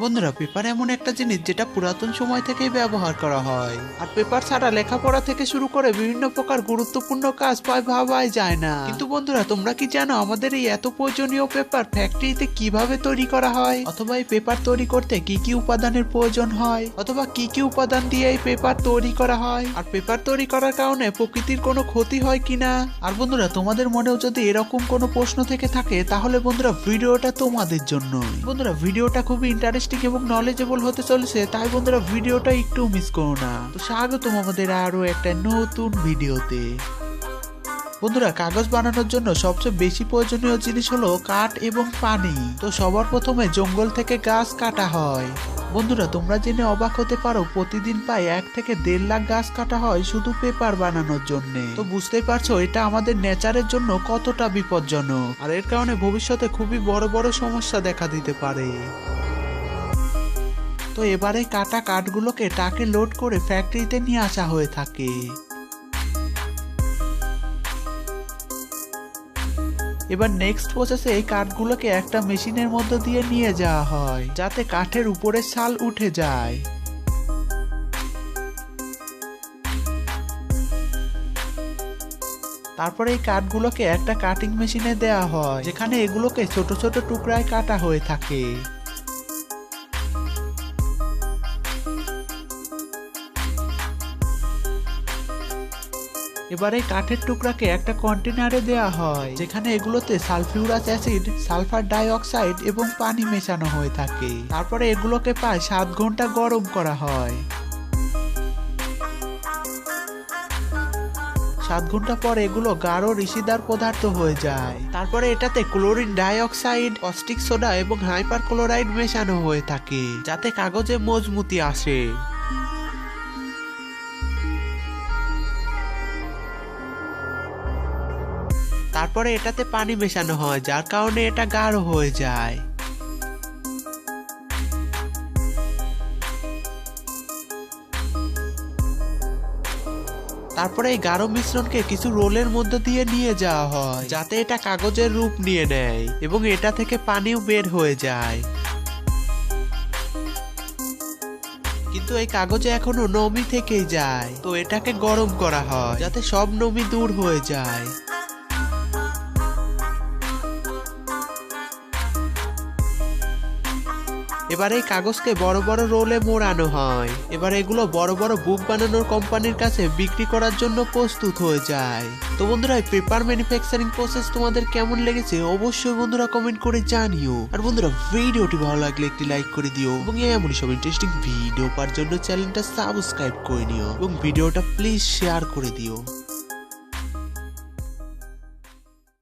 বন্ধুরা, পেপার এমন একটা জিনিস যেটা পুরাতন সময় থেকেই ব্যবহার করা হয়, আর পেপার ছাড়া লেখাপড়া থেকে শুরু করে বিভিন্ন প্রকার গুরুত্বপূর্ণ কাজ প্রায় ভাবাই যায় না। কিন্তু বন্ধুরা, তোমরা কি জানো আমাদের এই এত প্রয়োজনীয় পেপার ফ্যাক্টরিতে কিভাবে তৈরি করা হয়, অথবা এই পেপার তৈরি করতে কি কি উপাদানের প্রয়োজন হয়, অথবা কি কি উপাদান দিয়ে এই পেপার তৈরি করা হয়, আর পেপার তৈরি করার কারণে প্রকৃতির কোনো ক্ষতি হয় কিনা। আর বন্ধুরা, তোমাদের মনেও যদি এরকম কোনো প্রশ্ন থেকে থাকে তাহলে বন্ধুরা ভিডিওটা তোমাদের জন্য। বন্ধুরা, ভিডিওটা খুবই ইন্টারেস্টিং এবং নলেজেবল হতে চলেছে, তাই বন্ধুরা ভিডিওটা একটু মিস করো না। তো স্বাগতম আমাদের আরো একটা নতুন ভিডিওতে। বন্ধুরা, কাগজ বানানোর জন্য সবচেয়ে বেশি প্রয়োজনীয় জিনিস হলো কাঠ এবং পানি। তো সবার প্রথমে জঙ্গল থেকে গাছ কাটা হয়। বন্ধুরা, তোমরা জেনে অবাক হতে পারো প্রতিদিন প্রায় 1 থেকে 1.5 লাখ গাছ কাটা হয় শুধু পেপার বানানোর জন্য। তো বুঝতেই পারছো এটা আমাদের নেচারের জন্য কতটা বিপজ্জনক, আর এর কারণে ভবিষ্যতে খুবই বড় বড় সমস্যা দেখা দিতে পারে। তো এবারে কাটা কাঠগুলোকে ট্রাকে লোড করে ফ্যাক্টরিতে নিয়ে আসা হয়ে থাকে। এবার নেক্সট প্রসেসে এই কাঠগুলোকে একটা মেশিনের মধ্যে দিয়ে নিয়ে যাওয়া হয় যাতে কাঠের উপরের ছাল উঠে যায়। তারপরে এই কাঠগুলোকে একটা কাটিং মেশিনে দেওয়া হয় যেখানে এগুলোকে ছোট ছোট টুকরায় কাটা হয়ে থাকে। এবারে কাঠের টুকরাকে একটা কন্টেনারে দেওয়া হয় যেখানে এগুলোতে sulphurous acid, sulphur die oxide এবং পানি মেশানো হয়ে থাকে। তারপরে এগুলোকে প্রায় 7 ঘন্টা গরম করা হয়। 7 ঘন্টা পর এগুলো গাঢ় ঋষিদার পদার্থ হয়ে যায়। তারপরে এটাতে chlorine die oxide, caustic soda এবং হাইপার ক্লোরাইড মেশানো হয়ে থাকে যাতে কাগজে মজবুতি আসে। তারপরে এটাতে পানি মেশানো হয় যার কারণে এটা গাঢ় হয়ে যায়। তারপরে এই গাঢ় মিশ্রণকে কিছু রোলের মধ্যে দিয়ে নিয়ে যাওয়া হয় যাতে এটা কাগজের রূপ নিয়ে নেয় এবং এটা থেকে পানিও বের হয়ে যায়। কিন্তু এই কাগজে এখনো নমি থেকেই যায়, তো এটাকে গরম করা হয় যাতে সব নমি দূর হয়ে যায়। এবার এই কাগজকে বড় বড় রোলে মোড়ানো হয়। এবার এগুলো বড় বড় বুক বানানোর কোম্পানির কাছে বিক্রি করার জন্য প্রস্তুত হয়ে যায়। তো বন্ধুরা, এই পেপার ম্যানুফ্যাকচারিং প্রসেস তোমাদের কেমন লেগেছে অবশ্যই বন্ধুরা কমেন্ট করে জানিও। আর বন্ধুরা, ভিডিওটি ভালো লাগলে একটি লাইক করে দিও এবং এমনই সব ইন্টারেস্টিং ভিডিও পাওয়ার জন্য চ্যানেলটা সাবস্ক্রাইব করে নিও এবং ভিডিওটা প্লিজ শেয়ার করে দিও।